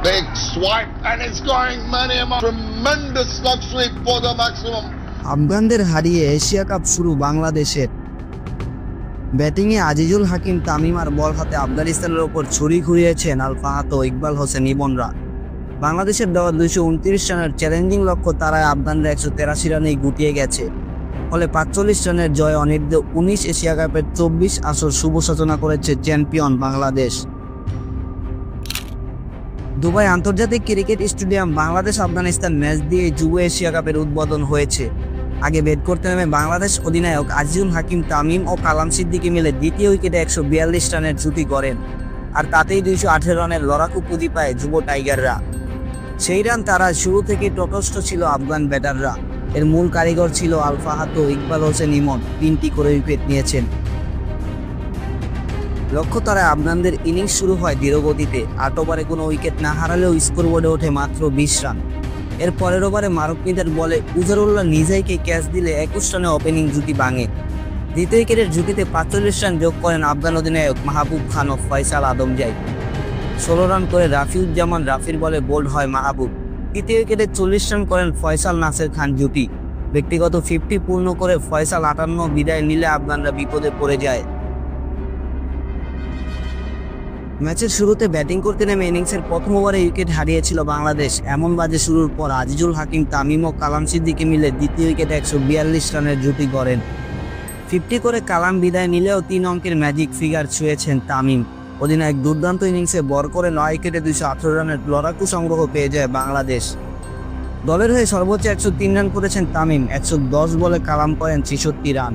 Big swipe, and it's going many a tremendous slug sweep for the maximum. আফগানদের হারিয়ে Asia cup শুরু বাংলাদেশের। ব্যাটিংয়ে আজিজুল হাকিম তামিম আর বল হাতে আফগানিস্তানের ওপর ছুরি ঘুরিয়েছেন আল ফাহাদ ও ইকবাল হোসেন ইমনরা। বাংলাদেশের দেওয়া 229 রানের চ্যালেঞ্জিং লক্ষ্য তারায় আফগানরা 183 রানেই গুটিয়ে গেছে। ফলে 45 রানের জয় অনির্ণীত 19 এশিয়া কাপের 24 আসর শুভ সূচনা করেছে চ্যাম্পিয়ন বাংলাদেশ। দুবাই আন্তর্জাতিক cricket stadium Bangladesh Afghanistan match দিয়ে যুব এশিয়া কাপের উদ্বোধন হয়েছে। আগে ব্যাট করতে নেমে বাংলাদেশ অধিনায়ক আজিজুল হাকিম তামিম ও কালাম সিদ্দিকী মিলে দ্বিতীয় উইকেটে 142 রানের জুটি করেন, আর তাতেই 218 রানের লড়াকু পুঁজি পায় যুব টাইগাররা। সেই রান তারা শুরু থেকে তটস্থ ছিল আফগান ব্যাটাররা। এর মূল কারিগর ছিল আল ফাহাদ ও ইকবাল হোসেন ইমন, 3টি করে উইকেট নিয়েছেন। লক্ষ্য তারা আফগানদের ইনিংস শুরু হয় ধীরগতিতে। 8 ওভারে কোনো উইকেট না হারালেও স্কোরবোর্ডে ওঠে মাত্র 20 রান। এর পরের ওভারে মারুফনিদের বলে উজারুল্লাহ নিজাইকে ক্যাচ দিলে 21 রানে ওপেনিং জুটি ভাঙে। দ্বিতীয় উইকেটের জুটিতে 45 রান যোগ করেন আফগান অধিনায়ক মাহবুব খান ও ফয়সাল আদমজাই। 16 রান করে রাফিউজ্জামান রাফির বলে বোল্ড হয় মাহবুব। তৃতীয় উইকেটে 40 রান করেন ফয়সাল নাসের খান জুটি। ব্যক্তিগত 50 পূর্ণ করে ফয়সাল 58 বিদায় নিলে আফগানরা বিপদে পড়ে যায়। ম্যাচের শুরুতে ব্যাটিং করতে নেমে ইনিংসের প্রথম ওভারে উইকেট হারিয়েছিল বাংলাদেশ। এমন বাজে শুরুর পর আজিজুল হাকিম তামিম ও কালাম সিদ্দিকী মিলে দ্বিতীয় উইকেটে 142 রানের জুটি গড়েন। 50 করে কালাম বিদায় নিলেও 3 অঙ্কের ম্যাজিক ফিগার ছুঁয়েছেন তামিম। অধিনায়ক দুর্দান্ত ইনিংসে বর করে 9 উইকেটে 218 রানের লড়াকু সংগ্রহ পেয়ে যায় বাংলাদেশ। দলের হয়ে সর্বোচ্চ 103 রান করেছেন তামিম। 110 বলে কালাম করেন 66 রান।